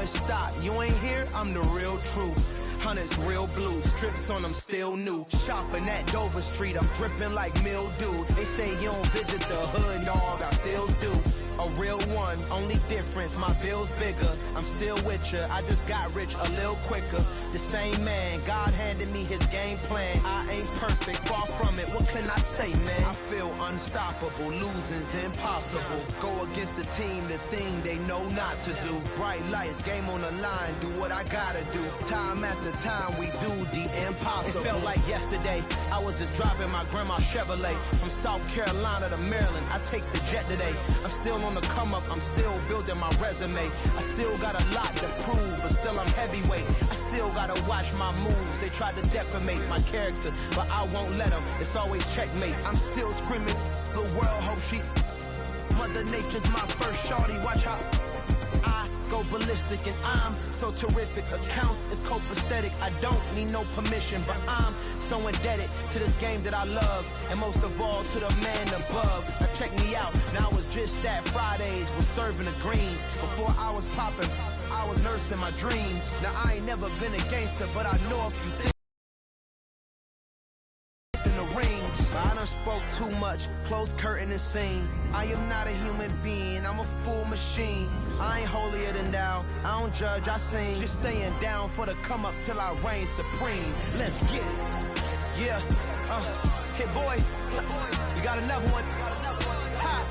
stop. You ain't here, I'm the real truth. Hunters, real blue, strips on them still new. Shopping at Dover Street, I'm dripping like mildew. They say you don't visit the hood, dog, I still do. A real one, only difference, my bill's bigger. I'm still with ya, I just got rich a little quicker. The same man, God handed me his game plan. I ain't perfect, far from it, what can I say, man? I feel unstoppable, losing's impossible. Go against the team, the thing they know not to do. Bright lights, game on the line, do what I gotta do. Time after time, we do the impossible. It felt like yesterday, I was just driving my grandma's Chevrolet. From South Carolina to Maryland, I take the jet today. I'm still on the come up, I'm still building my resume. I still got a lot to prove, but still I'm heavyweight. I still gotta watch my moves. They tried to defamate my character, but I won't let them. It's always checkmate. I'm still screaming, the world hope she. Mother Nature's my first shorty, watch how I go ballistic, and I'm so terrific. Accounts is copacetic. I don't need no permission, but I'm so indebted to this game that I love, and most of all to the man above. Now check me out, now it's just that Fridays was serving the greens. Before I was popping, I was nursing my dreams. Now I ain't never been a gangster, but I know a few things in the rings. But I done spoke too much, close curtain and scene. I am not a human being, I'm a full machine. I ain't holier than thou, I don't judge, I sing. Just staying down for the come up till I reign supreme. Let's get it. Yeah, hit boy, you got another one. Ha.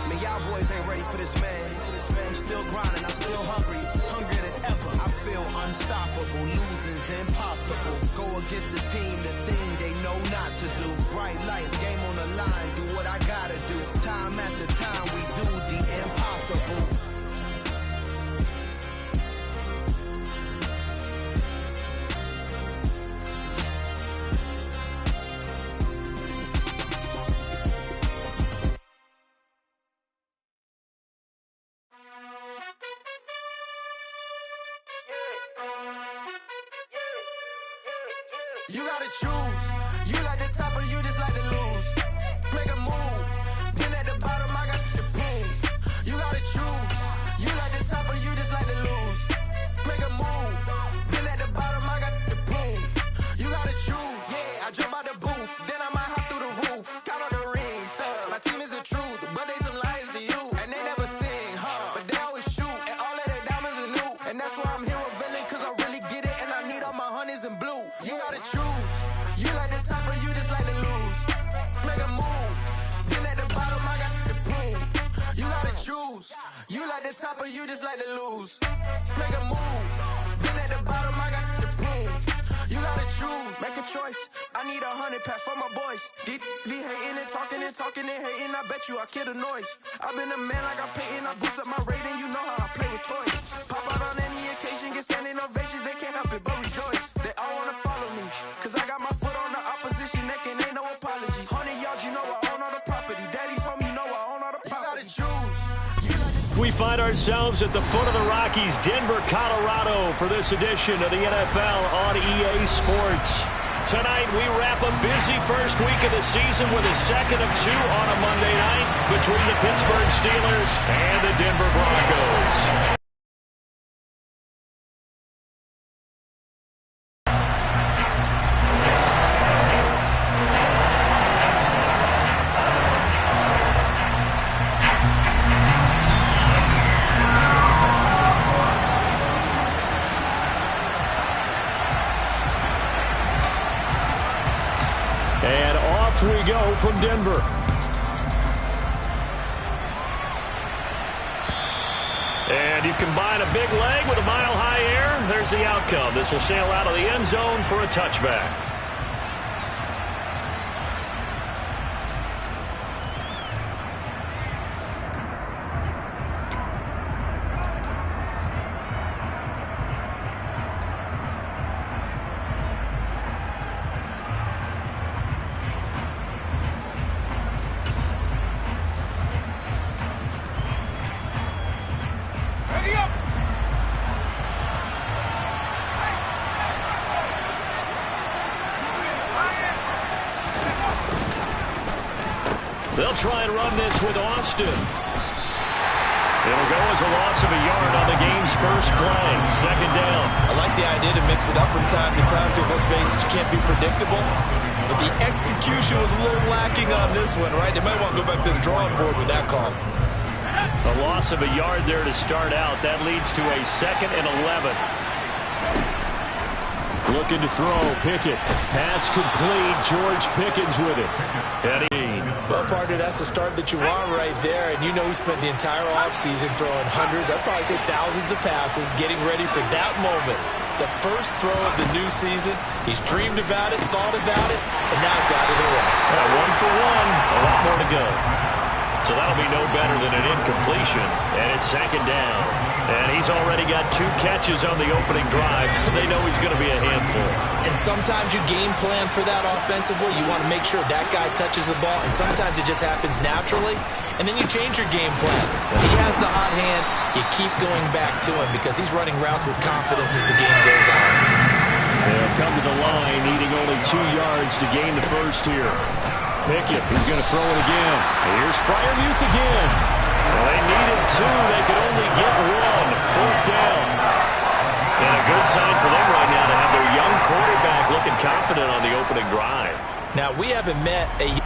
Man, y'all boys ain't ready for this, man. I'm still grinding, I'm still hungry, hungrier than ever. I feel unstoppable, losing's impossible. Go against the team, the thing they know not to do. Bright lights, game on the line, do what I gotta do. Time after time, we do the impossible. You gotta choose. You like the top or you just like to lose. Make a move. Been at the bottom, I got the prove. You gotta choose. You like the top or you just like to lose. Make a move. Been at the bottom, I got the prove. You gotta choose. Yeah, I jump out the booth, then I might hop through the roof. Count all the rings. My team is the truth, but they some liars to you. And they never sing, but they always shoot. And all of their diamonds are new. And that's why I'm here revealing, cause I really get it. And I need all my honeys in blue. You gotta choose. You like the top or you just like to lose. Make a move. Been at the bottom, I got the proof. You gotta choose. You like the top or you just like to lose. Make a move. Been at the bottom, I got the proof. You gotta choose. Make a choice. I need 100 pass for my boys. Deep be hating and talking and hating. I bet you I kill the noise. I've been a man like I'm painting. I boost up my rating. You know how I play with toys. Pop out on any occasion, get standing ovations. They can't help it but rejoice. They all wanna follow me, cause I got my foot on the opposition neck and ain't no apologies. 100 yards, you know I own all the property. Daddy's home, you know I own all the property. You gotta choose. We find ourselves at the foot of the Rockies, Denver, Colorado, for this edition of the NFL on EA Sports. Tonight, we wrap a busy first week of the season with a second of two on a Monday night between the Pittsburgh Steelers and the Denver Broncos. And off we go from Denver. And you combine a big leg with a mile-high air. There's the outcome. This will sail out of the end zone for a touchback. They'll try and run this with Austin. It'll go as a loss of a yard on the game's first first play, second down. I like the idea to mix it up from time to time because, let's face it, you can't be predictable. But the execution was a little lacking on this one, right? They might want to go back to the drawing board with that call. A loss of a yard there to start out. That leads to a 2nd and 11. Looking to throw, Pickett. Pass complete. George Pickens with it. Well, partner, that's the start that you want right there. And you know he spent the entire offseason throwing hundreds, I'd probably say thousands of passes, getting ready for that moment. The first throw of the new season. He's dreamed about it, thought about it, and now it's out of the way. 1 for 1. A lot more to go. So that'll be no better than an incompletion. And it's 2nd down. And he's already got 2 catches on the opening drive. They know he's going to be a handful. And sometimes you game plan for that offensively. You want to make sure that guy touches the ball. And sometimes it just happens naturally. And then you change your game plan. When he has the hot hand, you keep going back to him because he's running routes with confidence as the game goes on. They'll come to the line, needing only 2 yards to gain the first here. Pickett, who's going to throw it again. Here's Freiermuth again. Well, they needed 2. They could only get 1. 4th down. And a good sign for them right now to have their young quarterback looking confident on the opening drive. Now, we haven't met a...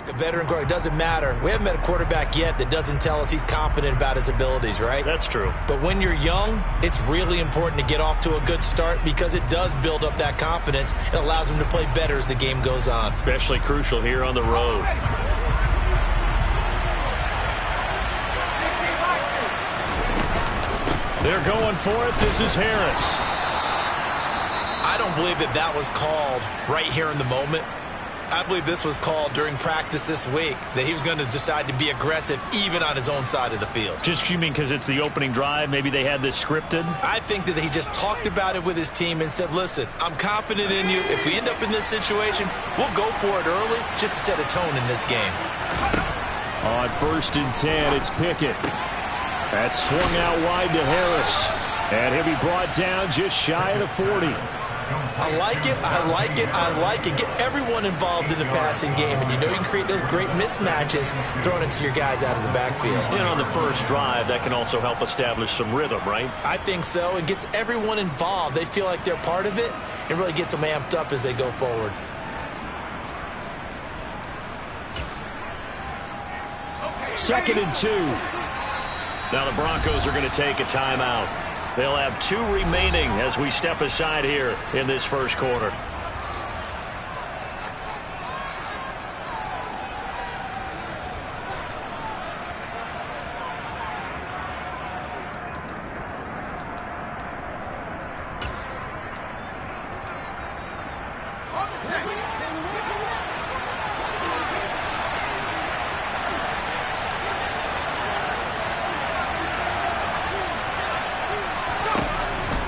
A veteran quarterback, doesn't matter. We haven't met a quarterback yet that doesn't tell us he's confident about his abilities, right? That's true. But when you're young, it's really important to get off to a good start because it does build up that confidence. It allows him to play better as the game goes on. Especially crucial here on the road. They're going for it. This is Harris. I don't believe that was called right here in the moment. I believe this was called during practice this week, that he was going to decide to be aggressive even on his own side of the field. Just, you mean because it's the opening drive? Maybe they had this scripted? I think that he just talked about it with his team and said, listen, I'm confident in you. If we end up in this situation, we'll go for it early just to set a tone in this game. On 1st and 10, it's Pickett. That's swung out wide to Harris. And he'll be brought down just shy of the 40. I like it, I like it, I like it. Get everyone involved in the passing game, and you know you can create those great mismatches throwing it to your guys out of the backfield. And on the first drive, that can also help establish some rhythm, right? I think so. It gets everyone involved. They feel like they're part of it and really gets them amped up as they go forward. Second and 2. Now the Broncos are going to take a timeout. They'll have 2 remaining as we step aside here in this first quarter.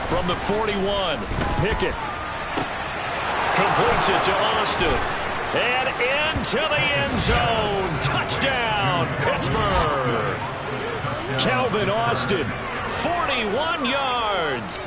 From the 41, Pickett completes it to Austin. And into the end zone. Touchdown, Pittsburgh. Calvin Austin, 41 yards.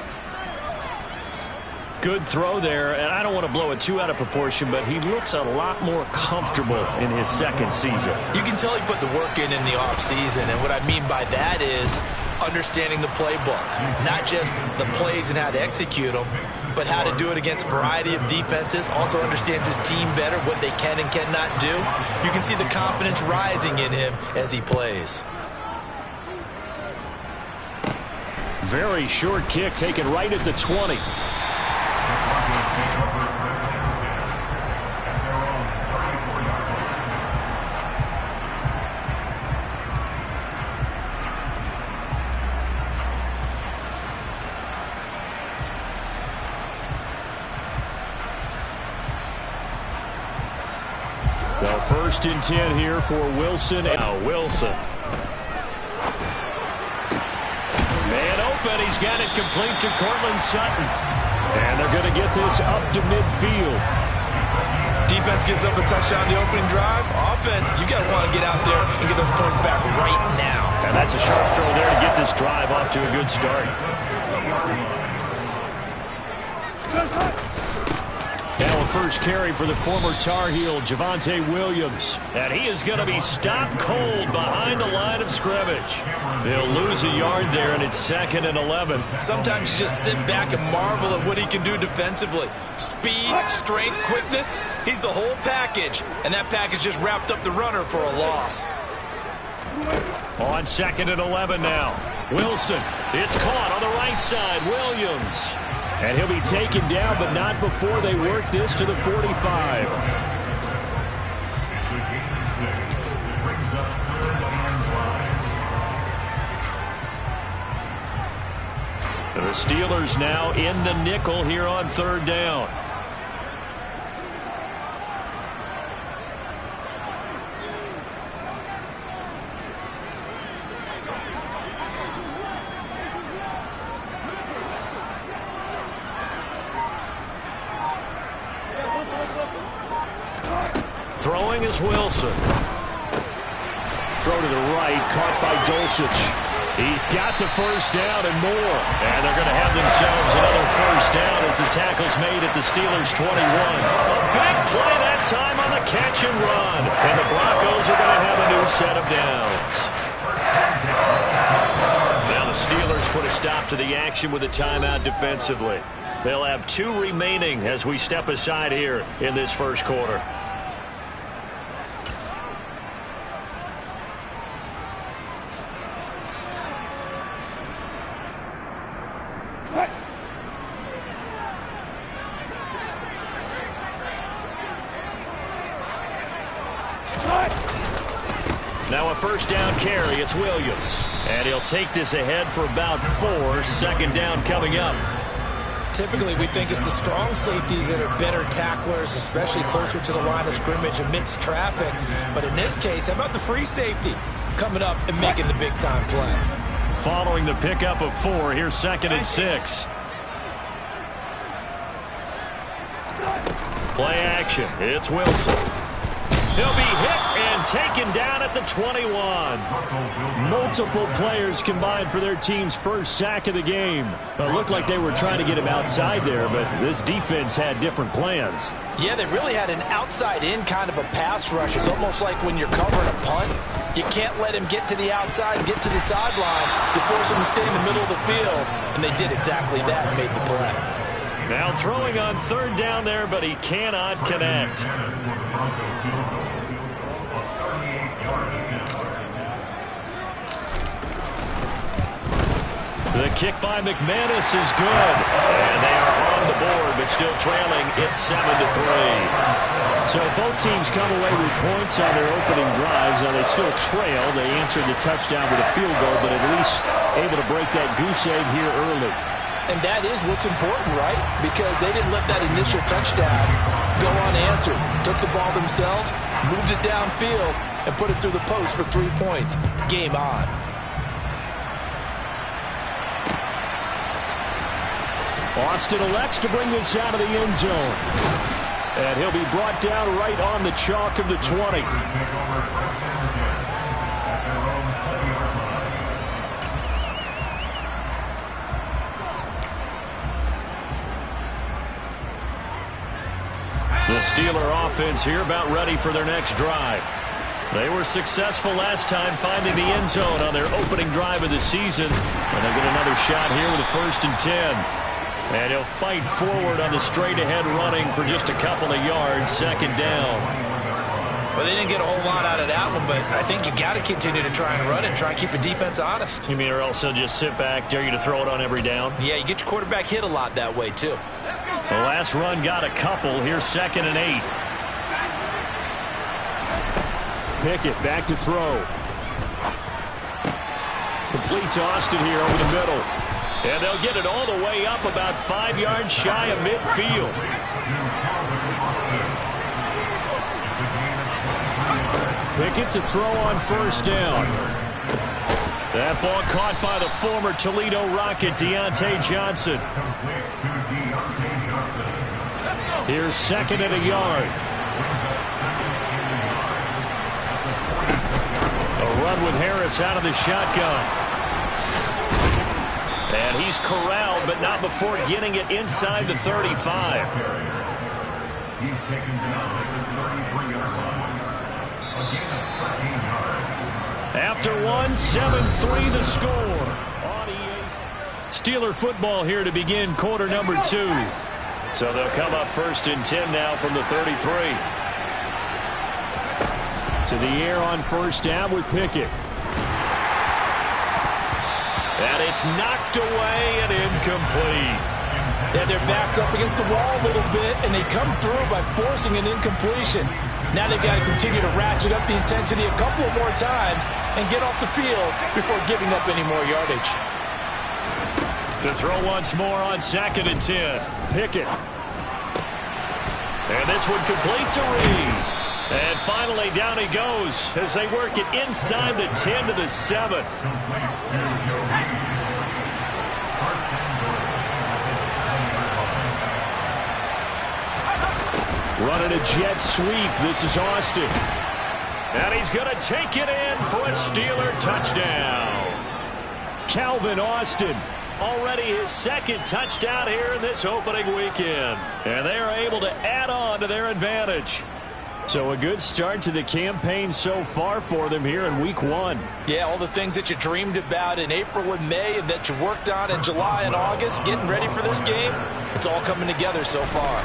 Good throw there, and I don't want to blow it too out of proportion, but he looks a lot more comfortable in his second season. You can tell he put the work in the offseason, and what I mean by that is understanding the playbook, not just the plays and how to execute them, but how to do it against a variety of defenses. Also understands his team better, what they can and cannot do. You can see the confidence rising in him as he plays. Very short kick taken right at the 20. So 1st and 10 here for Wilson. Now Wilson and he's got it complete to Cortland Sutton. And they're going to get this up to midfield. Defense gives up a touchdown on the opening drive. Offense, you got to want to get out there and get those points back right now. And that's a sharp throw there to get this drive off to a good start. Now a first carry for the former Tar Heel, Javonte Williams. And he is going to be stopped cold behind the line of scrimmage. They'll lose a yard there, and it's 2nd and 11. Sometimes you just sit back and marvel at what he can do defensively. Speed, strength, quickness. He's the whole package. And that package just wrapped up the runner for a loss. On 2nd and 11 now. Wilson. It's caught on the right side. Williams. And he'll be taken down, but not before they work this to the 45. The Steelers now in the nickel here on 3rd down. Throwing is Wilson. Throw to the right, caught by Dulcich. He's got the first down and more. And they're going to have themselves another first down as the tackle's made at the Steelers' 21. A big play that time on the catch and run. And the Broncos are going to have a new set of downs. Now the Steelers put a stop to the action with a timeout defensively. They'll have 2 remaining as we step aside here in this first quarter. Now a first down carry. It's Williams. And he'll take this ahead for about 4. 2nd down coming up. Typically, we think it's the strong safeties that are better tacklers, especially closer to the line of scrimmage amidst traffic. But in this case, how about the free safety coming up and making the big-time play? Following the pickup of 4, here's 2nd and 6. Play action. It's Wilson. He'll be hit and taken down at the 21. Multiple players combined for their team's first sack of the game. It looked like they were trying to get him outside there, but this defense had different plans. Yeah, they really had an outside-in kind of a pass rush. It's almost like when you're covering a punt. You can't let him get to the outside and get to the sideline. You force him to stay in the middle of the field, and they did exactly that and made the play. Now throwing on 3rd down there, but he cannot connect. The kick by McManus is good. And they are on the board, but still trailing. It's 7-3. So both teams come away with points on their opening drives. Now they still trail. They answered the touchdown with a field goal, but at least able to break that goose egg here early. And that is what's important, right? Because they didn't let that initial touchdown go unanswered. Took the ball themselves, moved it downfield, and put it through the post for 3 points. Game on. Austin elects to bring this out of the end zone. And he'll be brought down right on the chalk of the 20. The Steeler offense here about ready for their next drive. They were successful last time finding the end zone on their opening drive of the season. And they get another shot here with a 1st and 10. And he'll fight forward on the straight-ahead running for just a couple of yards. 2nd down. Well, they didn't get a whole lot out of that one, but I think you got to continue to try and run and try and keep the defense honest. You mean or else they'll just sit back, dare you to throw it on every down? Yeah, you get your quarterback hit a lot that way, too. The last run got a couple. Here's 2nd and 8. Pickett back to throw. Complete to Austin here over the middle. And they'll get it all the way up about 5 yards shy of midfield. Pickett to throw on 1st down. That ball caught by the former Toledo Rocket, Deontay Johnson. Here's second and a yard. A run with Harris out of the shotgun. And he's corralled, but not before getting it inside the 35. He's taken down at the 33-yard line. Again, 13 yards. After one, 7-3 the score. On EA. Steeler football here to begin quarter number 2. So they'll come up first and 10 now from the 33. To the air on first down with Pickett. And it's knocked away and incomplete. Yeah, their back's up against the wall a little bit, and they come through by forcing an incompletion. Now they've got to continue to ratchet up the intensity a couple of more times and get off the field before giving up any more yardage. To throw once more on second and 10. Pickett. And this one complete to Reed. And finally down he goes as they work it inside the 10 to the 7. Running a jet sweep. This is Austin. And he's going to take it in for a Steeler touchdown. Calvin Austin. Already his second touchdown here in this opening weekend. And they are able to add on to their advantage. So a good start to the campaign so far for them here in week 1. Yeah, all the things that you dreamed about in April and May and that you worked on in July and August, getting ready for this game, it's all coming together so far.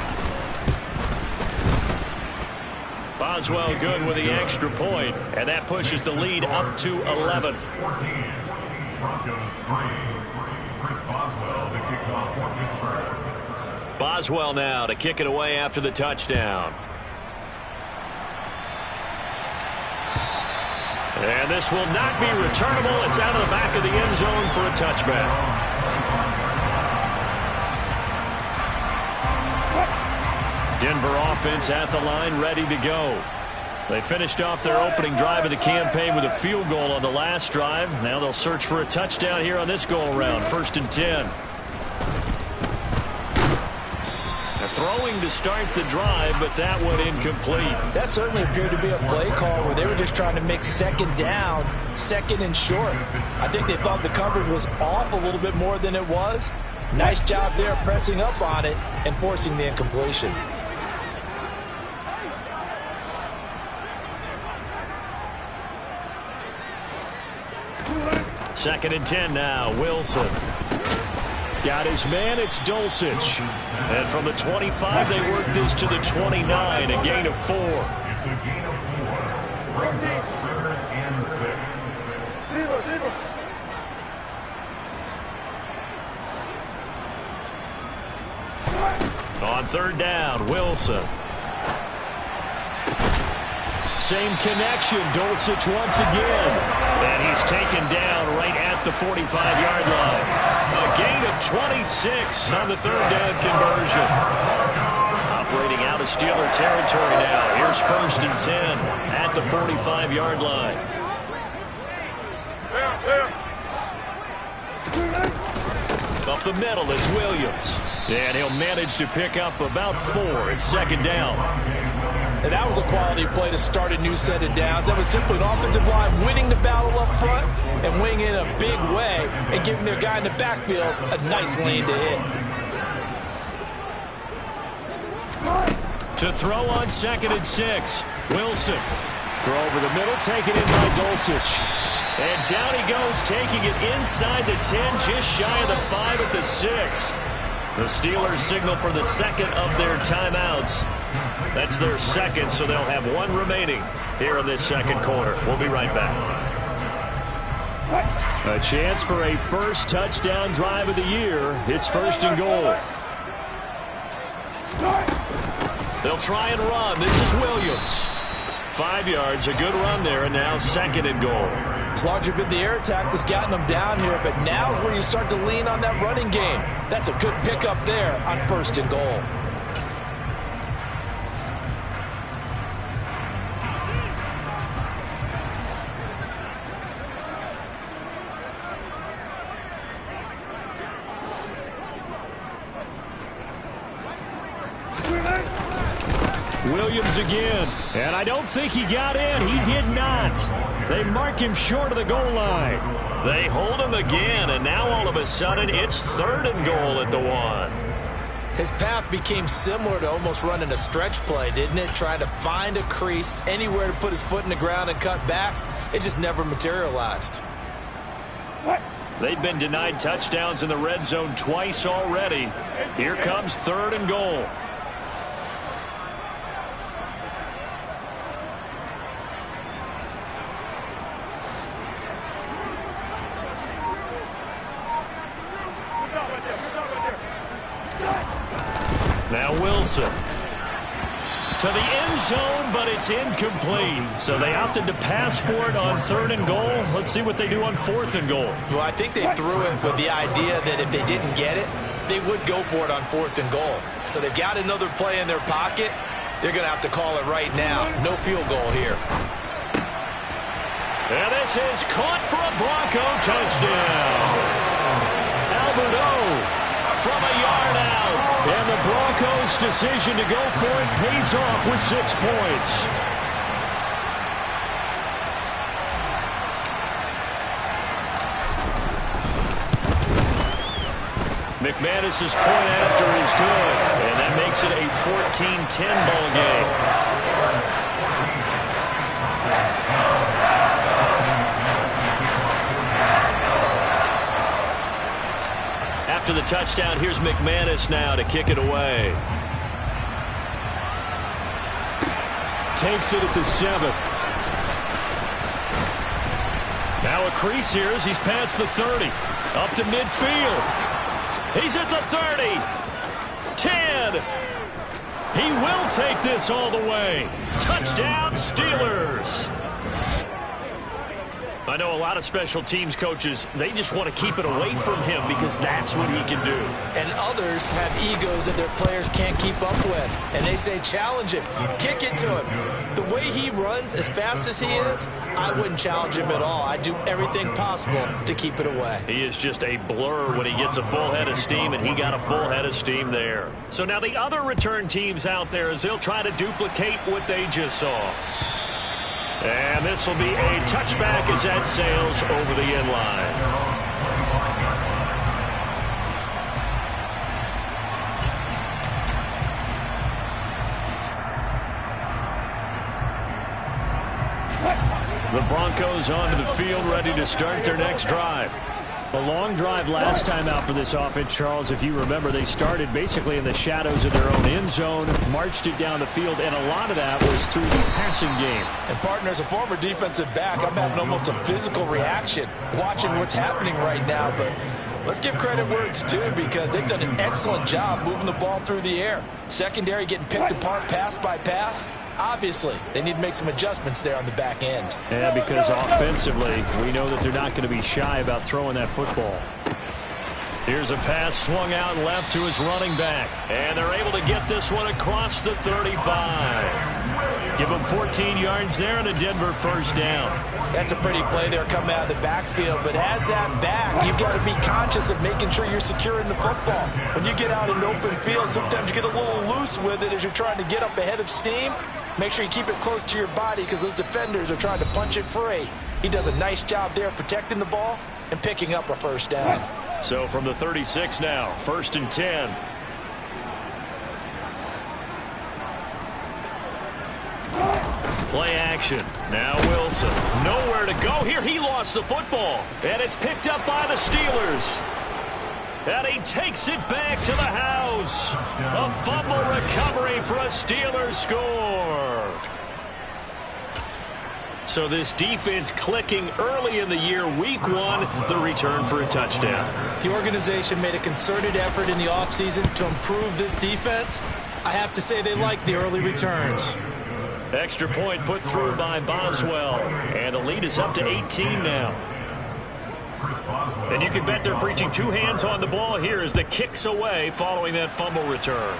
Boswell good with the extra point, and that pushes the lead up to 11. 14. Broncos 3. Chris Boswell, the kickoff for Pittsburgh. Boswell now to kick it away after the touchdown. And this will not be returnable. It's out of the back of the end zone for a touchback. Denver offense at the line, ready to go. They finished off their opening drive of the campaign with a field goal on the last drive. Now they'll search for a touchdown here on this go-around. First and 10. They're throwing to start the drive, but that one incomplete. That certainly appeared to be a play call where they were just trying to make second down, second and short. I think they thought the coverage was off a little bit more than it was. Nice job there pressing up on it and forcing the incompletion. Second and 10 now. Wilson. Got his man. It's Dulcich. And from the 25, they work this to the 29. A gain of 4. It's a gain of 4. Brings up 3rd and 6. On third down, Wilson. Same connection. Dulcich once again. And he's taken down right at the 45-yard line. A gain of 26 on the third down conversion. Operating out of Steeler territory now. Here's first and 10 at the 45-yard line. Up the middle, it's Williams. And he'll manage to pick up about 4 at second down. And that was a quality play to start a new set of downs. That was simply an offensive line winning the battle up front and winning in a big way and giving their guy in the backfield a nice lane to hit. To throw on second and 6. Wilson. Throw over the middle, taken in by Dulcich. And down he goes, taking it inside the 10, just shy of the 5 at the 6. The Steelers signal for the second of their timeouts. That's their second, so they'll have 1 remaining here in this second quarter. We'll be right back. A chance for a first touchdown drive of the year. It's first and goal. They'll try and run. This is Williams. 5 yards, a good run there, and now second and goal. It's largely been the air attack that's gotten them down here, but now is where you start to lean on that running game. That's a good pickup there on first and goal. Williams again. And I don't think he got in. He did not. They mark him short of the goal line. They hold him again, and now all of a sudden it's 3rd and goal at the 1. His path became similar to almost running a stretch play, didn't it? Trying to find a crease, anywhere to put his foot in the ground and cut back. It just never materialized. They've been denied touchdowns in the red zone twice already. Here comes 3rd and goal. Now Wilson. To the end zone, but it's incomplete. So they opted to pass for it on 3rd and goal. Let's see what they do on 4th and goal. Well, I think they threw it with the idea that if they didn't get it, they would go for it on 4th and goal. So they've got another play in their pocket. They're going to have to call it right now. No field goal here. And this is caught for a Bronco touchdown. Albert O from a yard out. And the Broncos' decision to go for it pays off with 6 points. McManus's point after is good. And that makes it a 14-10 ball game. After the touchdown, here's McManus now to kick it away. Takes it at the 7. Now a crease here as he's past the 30. Up to midfield. He's at the 30. 10. He will take this all the way. Touchdown, Steelers. I know a lot of special teams coaches, they just want to keep it away from him because that's what he can do. And others have egos that their players can't keep up with. And they say, challenge him, kick it to him. The way he runs as fast as he is, I wouldn't challenge him at all. I'd do everything possible to keep it away. He is just a blur when he gets a full head of steam, and he got a full head of steam there. So now the other return teams out there, as they'll try to duplicate what they just saw. And this will be a touchback as that sails over the end line. The Broncos onto the field, ready to start their next drive. A long drive last time out for this offense, Charles. If you remember, they started basically in the shadows of their own end zone, marched it down the field, and a lot of that was through the passing game. And, partner, as a former defensive back, I'm having almost a physical reaction watching what's happening right now. But let's give credit where it's due because they've done an excellent job moving the ball through the air. Secondary getting picked apart pass by pass. Obviously, they need to make some adjustments there on the back end. Yeah, because offensively, we know that they're not going to be shy about throwing that football. Here's a pass swung out left to his running back. And they're able to get this one across the 35. Give them 14 yards there and a Denver first down. That's a pretty play there coming out of the backfield. But as that back, you've got to be conscious of making sure you're securing the football. When you get out in open field, sometimes you get a little loose with it as you're trying to get up ahead of steam. Make sure you keep it close to your body because those defenders are trying to punch it free. He does a nice job there protecting the ball and picking up a first down. So from the 36 now, 1st and 10. Play action. Now Wilson. Nowhere to go here. He lost the football. And it's picked up by the Steelers. And he takes it back to the house. A fumble recovery for a Steelers score. So this defense clicking early in the year, week 1, the return for a touchdown. The organization made a concerted effort in the offseason to improve this defense. I have to say they like the early returns. Extra point put through by Boswell. And the lead is up to 18 now. And you can bet they're preaching 2 hands on the ball here as the kick's away following that fumble return.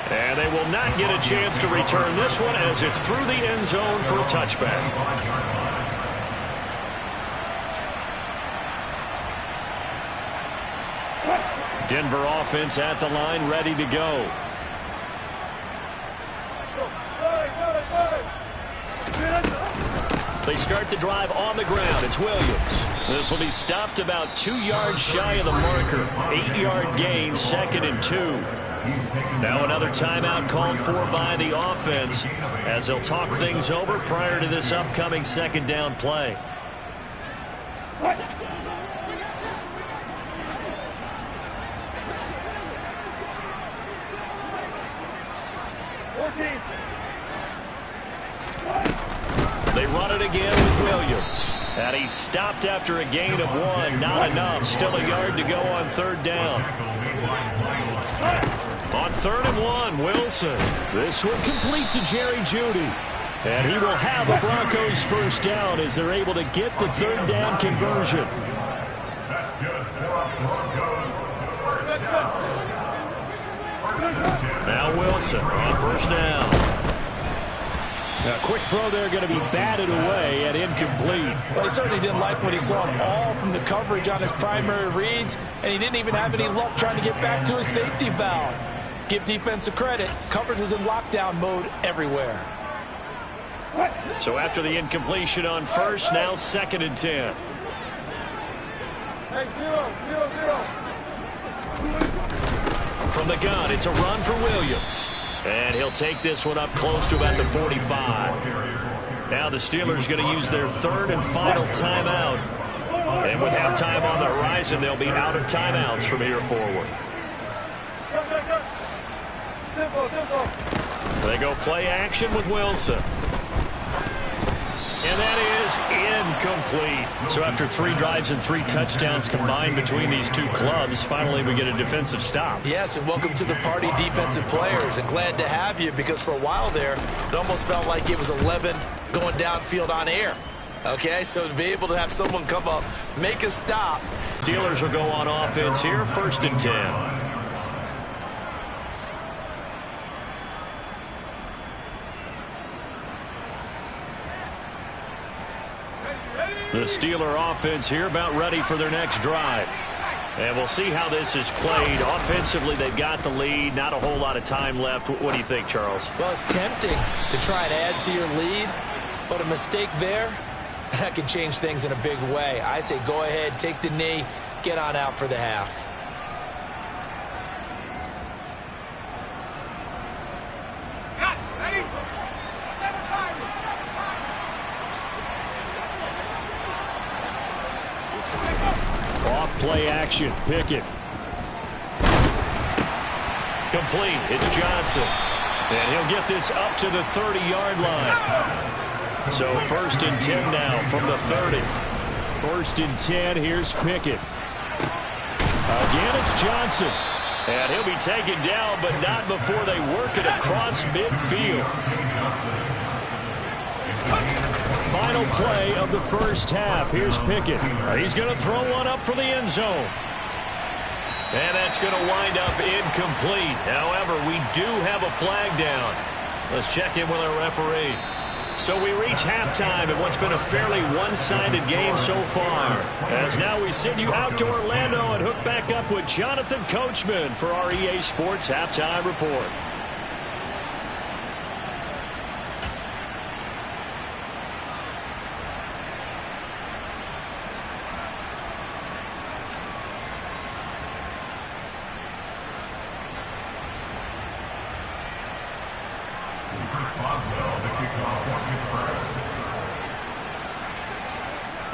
And they will not get a chance to return this one as it's through the end zone for a touchback. Denver offense at the line, ready to go. They start the drive on the ground. It's Williams. This will be stopped about 2 yards shy of the marker. 8-yard gain, 2nd and 2. Now another timeout called for by the offense as they'll talk things over prior to this upcoming 2nd down play. They run it again with Williams. And he's stopped after a gain of 1. Not enough. Still a yard to go on 3rd down. On 3rd and 1, Wilson. This one complete to Jerry Jeudy. And he will have a Broncos 1st down as they're able to get the 3rd down conversion. That's good for Broncos. Now Wilson on 1st down. A quick throw there going to be batted away and incomplete. Well, he certainly didn't like what he saw all from the coverage on his primary reads, and he didn't even have any luck trying to get back to his safety valve. Give defensive credit. Coverage was in lockdown mode everywhere. So after the incompletion on 1st, now 2nd and 10. From the gun, it's a run for Williams. And he'll take this one up close to about the 45. Now the Steelers going to use their 3rd and final timeout. And with halftime on the horizon, they'll be out of timeouts from here forward. They go play action with Wilson. And that is incomplete. So after 3 drives and 3 touchdowns combined between these two clubs, finally we get a defensive stop. Yes, and welcome to the party, defensive players. And glad to have you, because for a while there, it almost felt like it was 11 going downfield on air. Okay, so to be able to have someone come up, make a stop. Steelers will go on offense here, 1st and 10. The Steeler offense here about ready for their next drive. And we'll see how this is played. Offensively, they've got the lead. Not a whole lot of time left. What do you think, Charles? Well, it's tempting to try and add to your lead, but a mistake there, that can change things in a big way. I say go ahead, take the knee, get on out for the half. Play action. Pickett. Complete. It's Johnson. And he'll get this up to the 30-yard line. So 1st and 10 now from the 30. 1st and 10. Here's Pickett. Again, it's Johnson. And he'll be taken down, but not before they work it across midfield. Final play of the 1st half. Here's Pickett. He's going to throw one up for the end zone. And that's going to wind up incomplete. However, we do have a flag down. Let's check in with our referee. So we reach halftime in what's been a fairly one-sided game so far. As now we send you out to Orlando and hook back up with Jonathan Coachman for our EA Sports Halftime Report.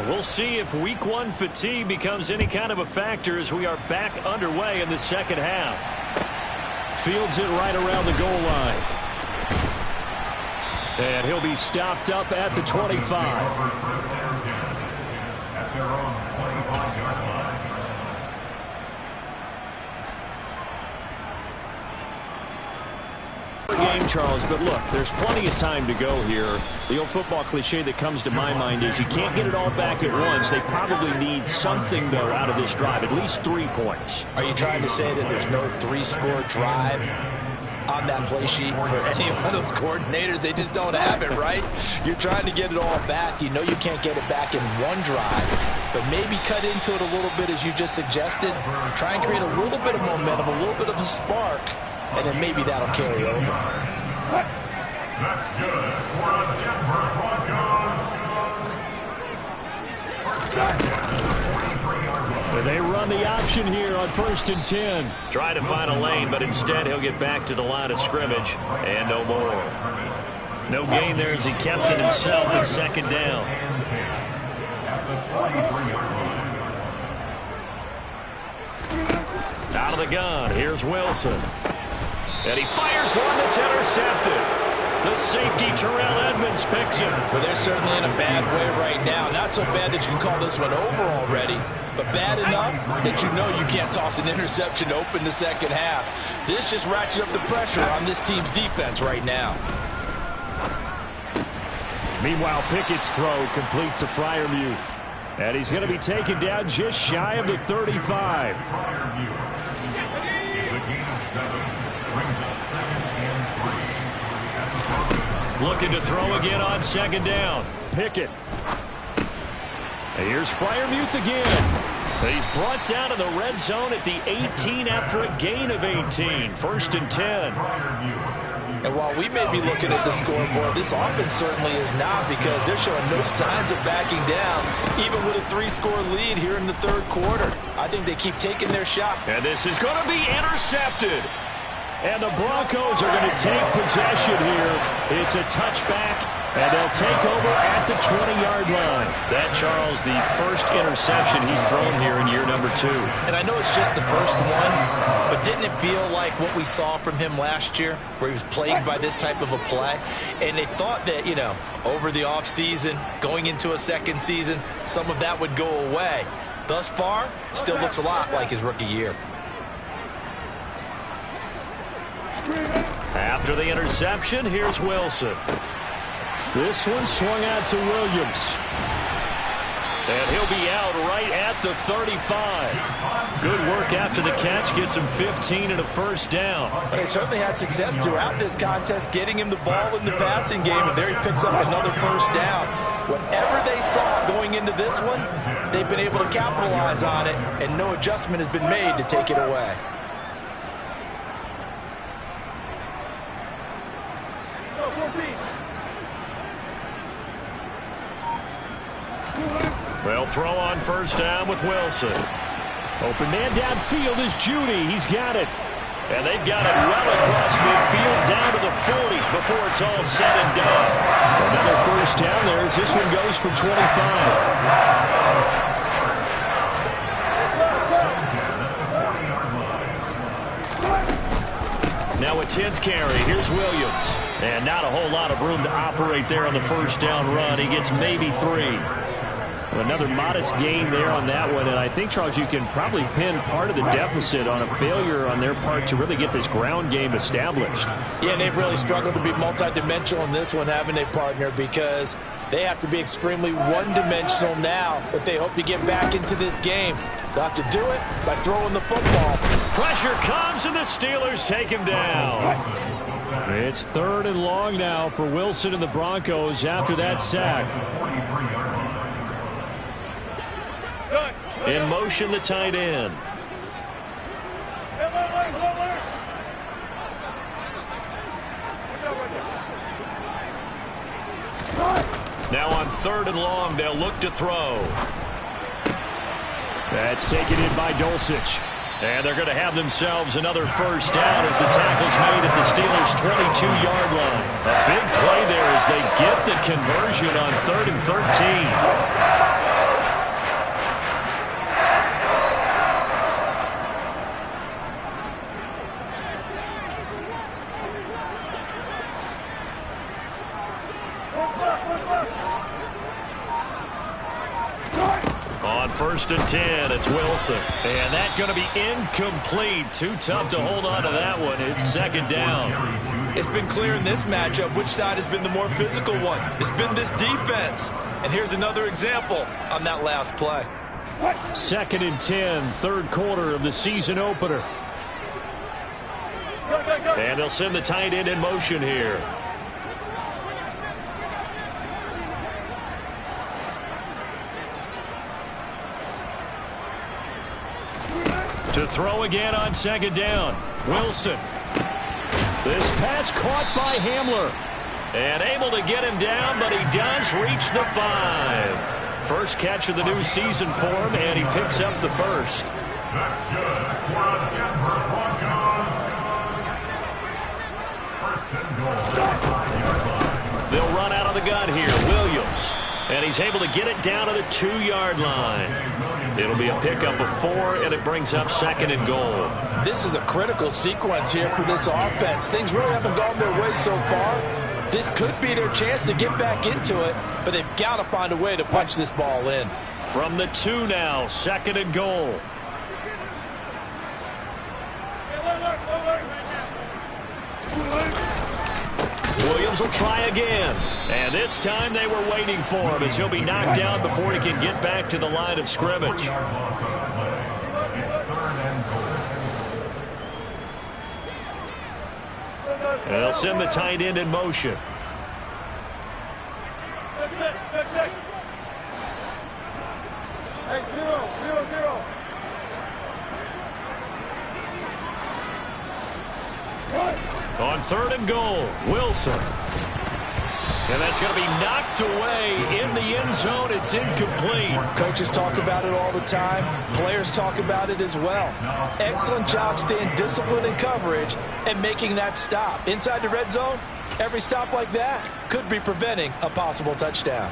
We'll see if week 1 fatigue becomes any kind of a factor as we are back underway in the 2nd half. Fields it right around the goal line. And he'll be stopped up at the 25. At their own 25-yard line. Game, Charles, but look, there's plenty of time to go here. The old football cliche that comes to my mind is you can't get it all back at once. They probably need something, though, out of this drive, at least 3 points. Are you trying to say that there's no 3-score drive on that play sheet for any one of those coordinators? They just don't have it, right? You're trying to get it all back. You know you can't get it back in one drive, but maybe cut into it a little bit as you just suggested. Try and create a little bit of momentum, a little bit of a spark, and then maybe that'll carry over. That's good for the Denver Broncos. They run the option here on 1st and 10. Trying to find a lane, but instead he'll get back to the line of scrimmage. And no more. No gain there as he kept it himself at 2nd down. Out of the gun, here's Wilson. And he fires one that's intercepted. The safety, Terrell Edmonds, picks him. Well, they're certainly in a bad way right now. Not so bad that you can call this one over already, but bad enough that you know you can't toss an interception to open the second half. This just ratchets up the pressure on this team's defense right now. Meanwhile, Pickett's throw complete to Freiermuth. And he's going to be taken down just shy of the 35. Looking to throw again on 2nd down. Pickett. And here's Freiermuth again. He's brought down in the red zone at the 18 after a gain of 18. 1st and 10. And while we may be looking at the scoreboard, this offense certainly is not, because they're showing no signs of backing down, even with a 3-score lead here in the 3rd quarter. I think they keep taking their shot. And this is going to be intercepted. And the Broncos are going to take possession here. It's a touchback, and they'll take over at the 20-yard line. That, Charles, the first interception he's thrown here in year number 2. And I know it's just the first one, but didn't it feel like what we saw from him last year, where he was plagued by this type of a play? And they thought that, you know, over the offseason, going into a second season, some of that would go away. Thus far, still looks a lot like his rookie year. After the interception, here's Wilson. This one swung out to Williams. And he'll be out right at the 35. Good work after the catch. Gets him 15 and a 1st down. But they certainly had success throughout this contest, getting him the ball in the passing game, and there he picks up another 1st down. Whatever they saw going into this one, they've been able to capitalize on it, and no adjustment has been made to take it away. They'll throw on 1st down with Wilson. Open man downfield is Judy. He's got it. And they've got it well across midfield down to the 40 before it's all said and done. Another 1st down there as this one goes for 25. Now a 10th carry. Here's Williams. And not a whole lot of room to operate there on the 1st down run. He gets maybe 3. Another modest gain there on that one, and I think, Charles, you can probably pin part of the deficit on a failure on their part to really get this ground game established. Yeah, and they've really struggled to be multidimensional in this one, haven't they, partner, because they have to be extremely one-dimensional now if they hope to get back into this game. They'll have to do it by throwing the football. Pressure comes, and the Steelers take him down. It's 3rd and long now for Wilson and the Broncos after that sack. In motion, the tight end. Now on 3rd and long, they'll look to throw. That's taken in by Dulcich. And they're going to have themselves another 1st down as the tackle's made at the Steelers' 22-yard line. A big play there as they get the conversion on 3rd and 13. On 1st and 10, it's Wilson. And that's going to be incomplete. Too tough to hold on to that one. It's 2nd down. It's been clear in this matchup which side has been the more physical one. It's been this defense. And here's another example on that last play. 2nd and 10, 3rd quarter of the season opener. And they'll send the tight end in motion here. To throw again on 2nd down. Wilson. This pass caught by Hamler. And able to get him down, but he does reach the 5. First catch of the new season for him, and he picks up the first. That's good for the Denver Broncos. First and goal. 5-yard line. They'll run out of the gun here. Williams. And he's able to get it down to the 2-yard line. It'll be a pickup of 4, and it brings up 2nd and goal. This is a critical sequence here for this offense. Things really haven't gone their way so far. This could be their chance to get back into it, but they've got to find a way to punch this ball in. From the 2 now, 2nd and goal. Williams will try again. And this time they were waiting for him as he'll be knocked down before he can get back to the line of scrimmage. And they'll send the tight end in motion. Hey, 0-0-0. On 3rd and goal, Wilson. And that's going to be knocked away in the end zone. It's incomplete. Coaches talk about it all the time. Players talk about it as well. Excellent job staying disciplined in coverage and making that stop. Inside the red zone, every stop like that could be preventing a possible touchdown.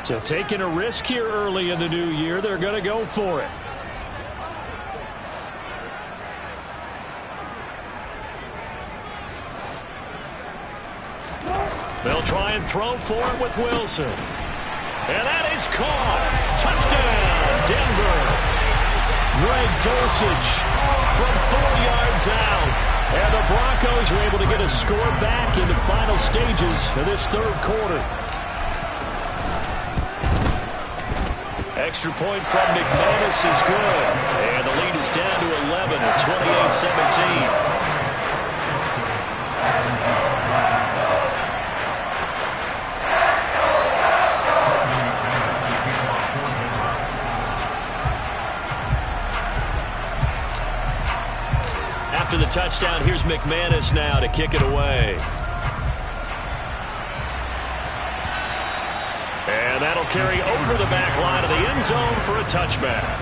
So taking a risk here early in the new year, they're going to go for it. They'll try and throw for it with Wilson. And that is caught. Touchdown, Denver. Greg Dulcich from 4 yards out. And the Broncos are able to get a score back in the final stages of this 3rd quarter. Extra point from McManus is good. And the lead is down to 11 at 28-17. After the touchdown, here's McManus now to kick it away. And that'll carry over the back line of the end zone for a touchback.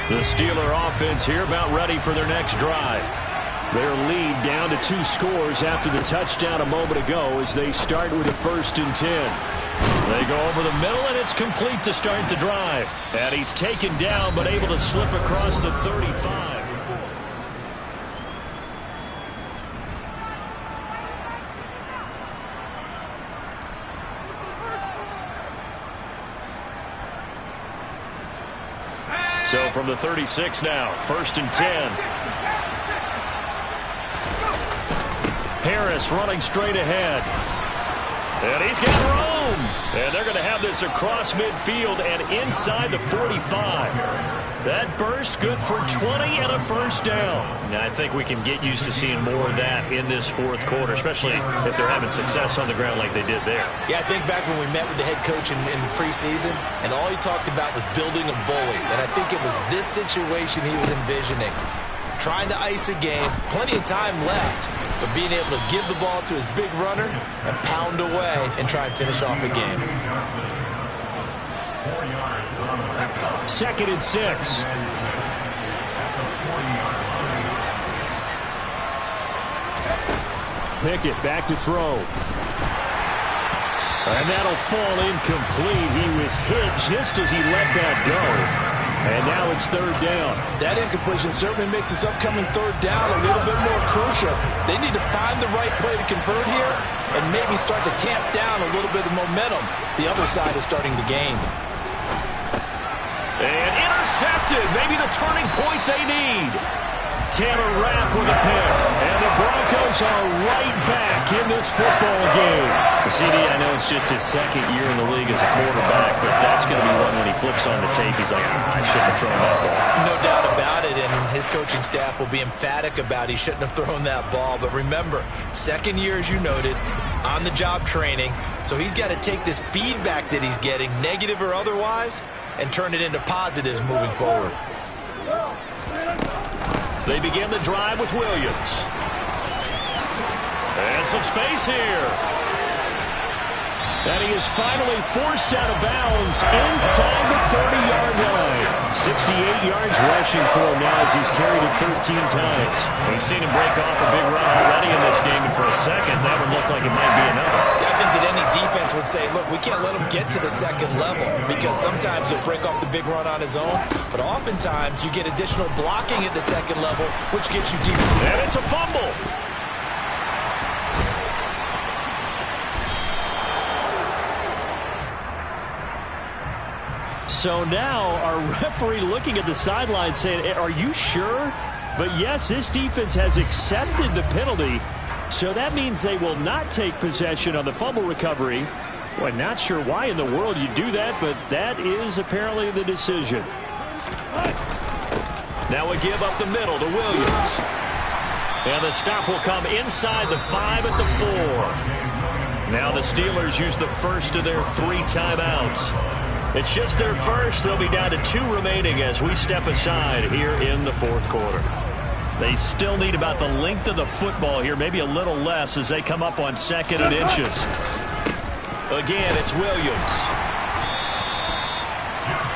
The Steeler offense here about ready for their next drive. Their lead down to 2 scores after the touchdown a moment ago as they start with a 1st and 10. They go over the middle, and it's complete to start the drive. And he's taken down, but able to slip across the 35. So from the 36 now, 1st and 10. Harris running straight ahead. And he's got room. And they're going to have this across midfield and inside the 45. That burst good for 20 and a 1st down. Now, I think we can get used to seeing more of that in this 4th quarter, especially if they're having success on the ground like they did there. Yeah, I think back when we met with the head coach in preseason, and all he talked about was building a bully. And I think it was this situation he was envisioning. Trying to ice a game, plenty of time left, but being able to give the ball to his big runner and pound away and try and finish off a game. 2nd and 6. Pickett back to throw. And that'll fall incomplete. He was hit just as he let that go. And now it's 3rd down. That incompletion certainly makes this upcoming 3rd down a little bit more crucial. They need to find the right play to convert here and maybe start to tamp down a little bit of momentum the other side is starting to gain. And intercepted. Maybe the turning point they need. Taylor Rapp with a pick. And the Broncos are right back in this football game. CD, I know it's just his second year in the league as a quarterback, but that's going to be one when he flips on the tape. He's like, I shouldn't have thrown that ball. No doubt about it, and his coaching staff will be emphatic about he shouldn't have thrown that ball. But remember, second year, as you noted, on-the-job training. So he's got to take this feedback that he's getting, negative or otherwise, and turn it into positives moving forward. They begin the drive with Williams. And some space here. And he is finally forced out of bounds inside the 30-yard line. 68 yards rushing for him now as he's carried it 13 times. We've seen him break off a big run already in this game, and for a second, that one looked like it might be another. I think that any defense would say, look, we can't let him get to the second level because sometimes he'll break off the big run on his own, but oftentimes you get additional blocking at the second level, which gets you deeper. And it's a fumble. So now our referee looking at the sideline saying, are you sure? But yes, this defense has accepted the penalty. So that means they will not take possession on the fumble recovery. Boy, not sure why in the world you do that, but that is apparently the decision. Now we give up the middle to Williams. And the stop will come inside the 5 at the 4. Now the Steelers use the first of their 3 timeouts. It's just their first. They'll be down to 2 remaining as we step aside here in the fourth quarter. They still need about the length of the football here, maybe a little less as they come up on 2nd and inches. Again, it's Williams.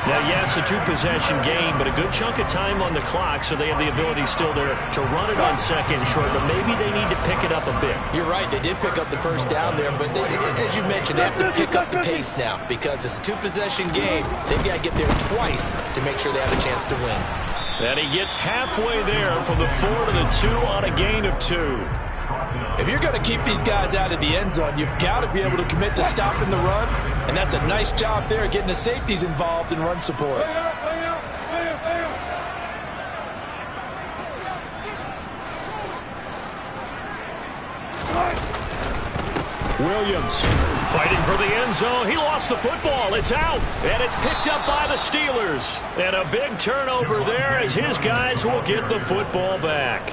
Now, yes, a 2-possession game, but a good chunk of time on the clock, so they have the ability still there to run it on 2nd and short, but maybe they need to pick it up a bit. You're right. They did pick up the first down there, but they, as you mentioned, they have to pick up the pace now because it's a 2-possession game. They've got to get there twice to make sure they have a chance to win. And he gets halfway there from the 4 to the 2 on a gain of 2. If you're going to keep these guys out of the end zone, you've got to be able to commit to stopping the run, and that's a nice job there getting the safeties involved in run support. Williams fighting for the end zone. He lost the football. It's out, and it's picked up by the Steelers. And a big turnover there as his guys will get the football back.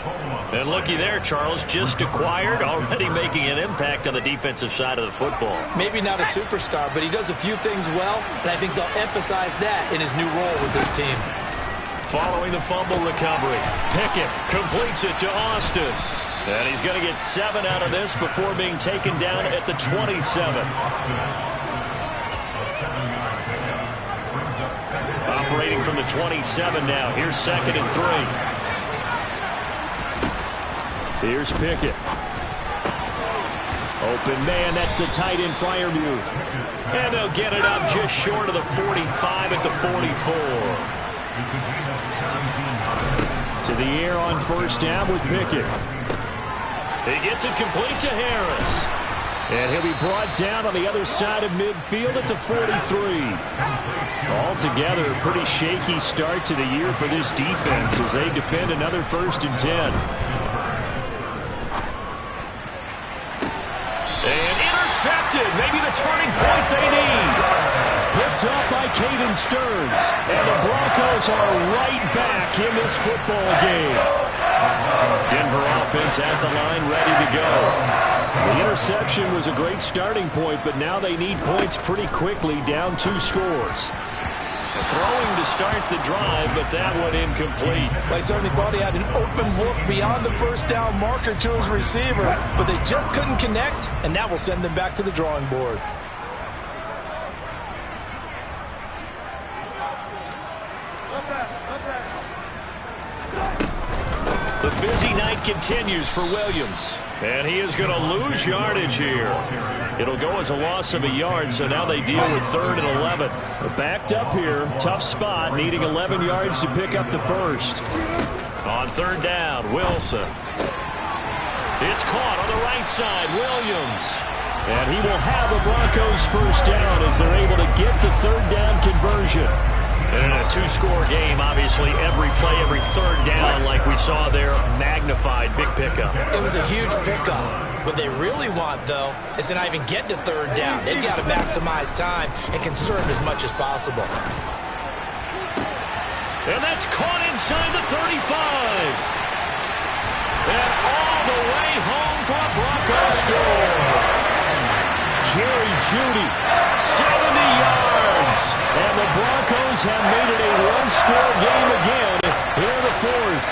And looky there, Charles, just acquired, already making an impact on the defensive side of the football. Maybe not a superstar, but he does a few things well, and I think they'll emphasize that in his new role with this team. Following the fumble recovery, Pickett completes it to Austin. And he's going to get 7 out of this before being taken down at the 27. Operating from the 27 now. Here's 2nd and 3. Here's Pickett. Open man, that's the tight end Freiermuth. And they'll get it up just short of the 45 at the 44. To the air on first down with Pickett. He gets it complete to Harris. And he'll be brought down on the other side of midfield at the 43. Altogether, a pretty shaky start to the year for this defense as they defend another 1st and 10. And intercepted. Maybe the turning point they need. Picked up by Caden Stearns. And the Broncos are right back in this football game. Denver offense at the line, ready to go. The interception was a great starting point, but now they need points pretty quickly, down 2 scores. Throwing to start the drive, but that one incomplete. I certainly thought he had an open look beyond the first down marker to his receiver, but they just couldn't connect, and that will send them back to the drawing board. The busy night continues for Williams. And he is going to lose yardage here. It'll go as a loss of a yard, so now they deal with 3rd and 11. They're backed up here. Tough spot, needing 11 yards to pick up the first. On 3rd down, Wilson. It's caught on the right side, Williams. And he will have a Broncos first down as they're able to get the 3rd down conversion. And a two-score game, obviously, every play, every third down, like we saw there, magnified, big pickup. It was a huge pickup. What they really want, though, is to not even get to third down. They've got to maximize time and conserve as much as possible. And that's caught inside the 35. And all the way home for a Broncos score. Jerry Jeudy, 70 yards. And the Broncos have made it a one-score game again here in the fourth.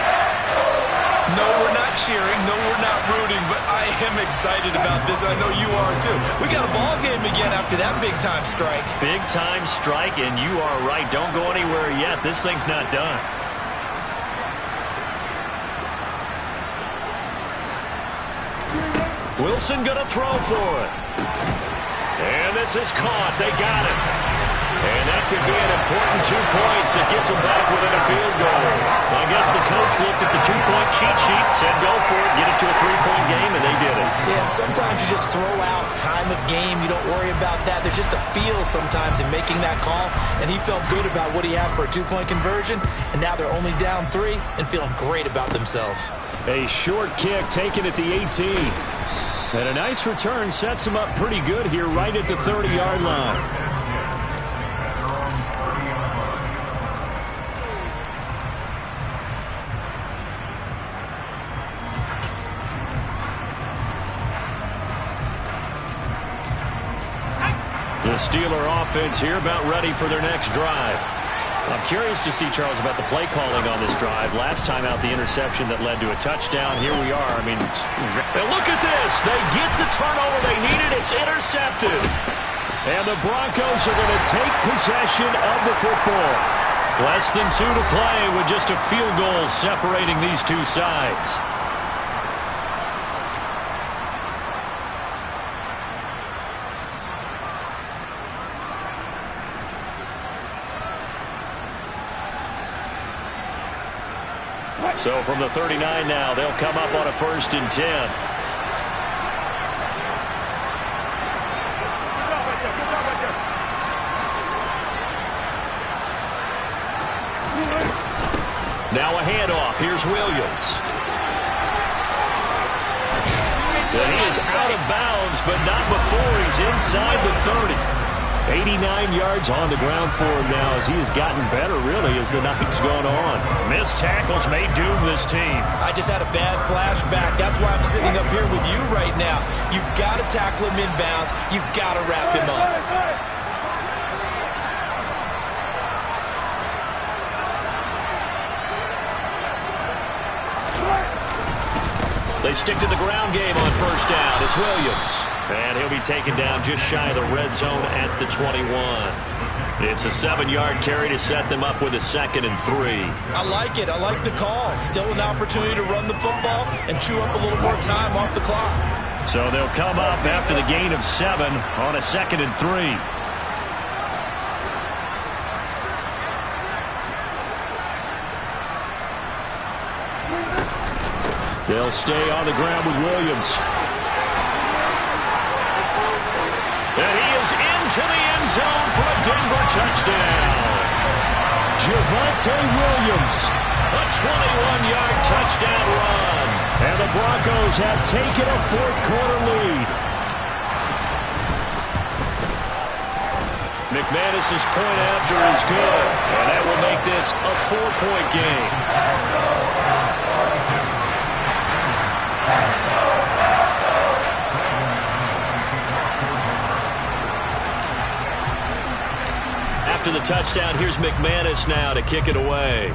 No, we're not cheering. No, we're not rooting. But I am excited about this. I know you are, too. We got a ball game again after that big-time strike. Big-time strike, and you are right. Don't go anywhere yet. This thing's not done. Wilson going to throw for it. And this is caught. They got it. And that could be an important 2 points that gets them back within a field goal. I guess the coach looked at the two-point cheat sheet, said go for it, get it to a three-point game, and they did it. Yeah, and sometimes you just throw out time of game. You don't worry about that. There's just a feel sometimes in making that call, and he felt good about what he had for a two-point conversion, and now they're only down 3 and feeling great about themselves. A short kick taken at the 18. And a nice return sets him up pretty good here right at the 30-yard line. The Steeler offense here about ready for their next drive. I'm curious to see, Charles, about the play calling on this drive. Last time out, the interception that led to a touchdown. Here we are. I mean, and look at this. They get the turnover they needed. It's intercepted. And the Broncos are going to take possession of the football. Less than 2 to play with just a field goal separating these two sides. So from the 39 now, they'll come up on a 1st and 10. Now a handoff. Here's Williams. And he is out of bounds, but not before he's inside the 30. 89 yards on the ground for him now as he has gotten better, really, as the night's gone on. Missed tackles may doom this team. I just had a bad flashback. That's why I'm sitting up here with you right now. You've got to tackle him inbounds. You've got to wrap him up. They stick to the ground game on 1st down. It's Williams. And he'll be taken down just shy of the red zone at the 21. It's a 7-yard carry to set them up with a 2nd and 3. I like it. I like the call. Still an opportunity to run the football and chew up a little more time off the clock. So they'll come up after the gain of 7 on a 2nd and 3. They'll stay on the ground with Williams. And he is into the end zone for a Denver touchdown. Javonte Williams, a 21-yard touchdown run. And the Broncos have taken a 4th-quarter lead. McManus's point after is good. And that will make this a 4-point game. After the touchdown, here's McManus now to kick it away.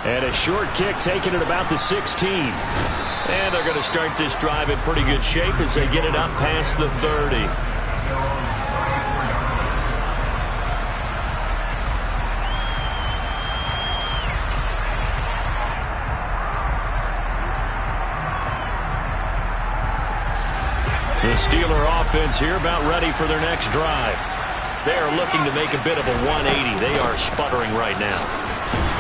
And a short kick taken at about the 16. And they're going to start this drive in pretty good shape as they get it up past the 30. The Steeler offense here about ready for their next drive. They are looking to make a bit of a 180. They are sputtering right now.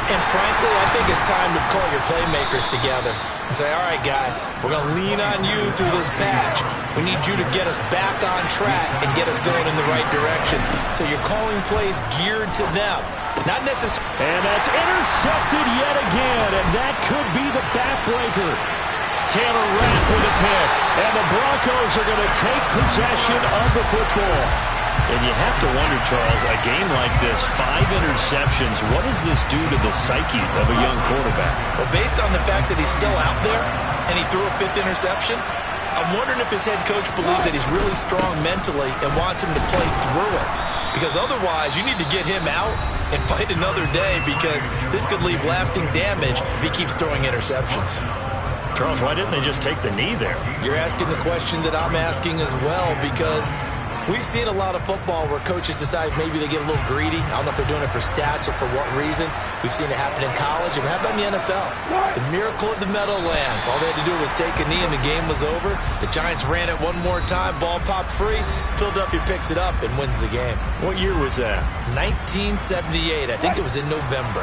And frankly, I think it's time to call your playmakers together. and say, all right, guys, we're going to lean on you through this patch. We need you to get us back on track and get us going in the right direction. So you're calling plays geared to them. Not necessarily. And that's intercepted yet again, and that could be the backbreaker. Taylor Rapp with a pick, and the Broncos are going to take possession of the football. And you have to wonder, Charles, a game like this, 5 interceptions, what does this do to the psyche of a young quarterback? Well, based on the fact that he's still out there and he threw a 5th interception, I'm wondering if his head coach believes that he's really strong mentally and wants him to play through it. Because otherwise, you need to get him out and fight another day, because this could leave lasting damage if he keeps throwing interceptions. Charles, why didn't they just take the knee there? You're asking the question that I'm asking as well, because we've seen a lot of football where coaches decide maybe they get a little greedy. I don't know if they're doing it for stats or for what reason. We've seen it happen in college. And how about in the NFL? The miracle at the Meadowlands. All they had to do was take a knee and the game was over. The Giants ran it one more time. Ball popped free. Philadelphia picks it up and wins the game. What year was that? 1978. I think it was in November.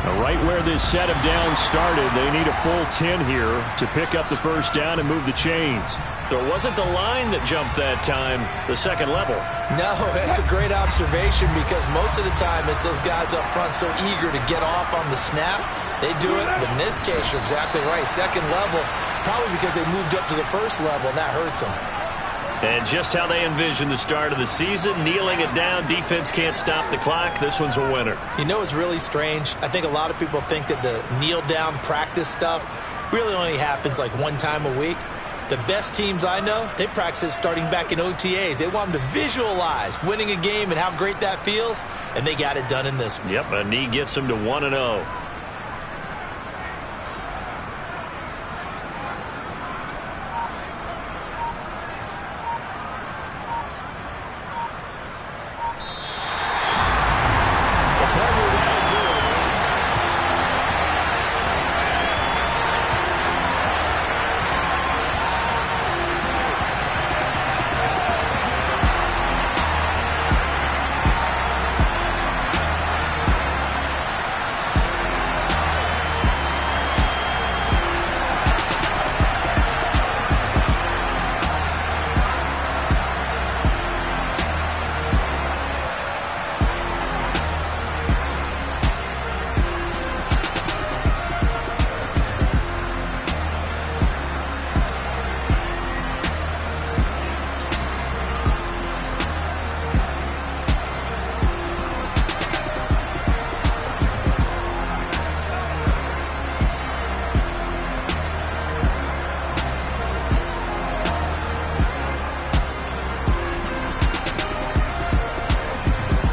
Now, right where this set of downs started, they need a full 10 here to pick up the first down and move the chains. There wasn't the line that jumped that time, the second level. No, that's a great observation, because most of the time it's those guys up front so eager to get off on the snap. They do it, but in this case, you're exactly right. Second level, probably because they moved up to the first level, and that hurts them. And just how they envisioned the start of the season, kneeling it down, defense can't stop the clock. This one's a winner. You know, it's really strange. I think a lot of people think that the kneel-down practice stuff really only happens like one time a week. The best teams I know, they practice it starting back in OTAs. They want them to visualize winning a game and how great that feels, and they got it done in this one. Yep, a knee gets them to 1-0.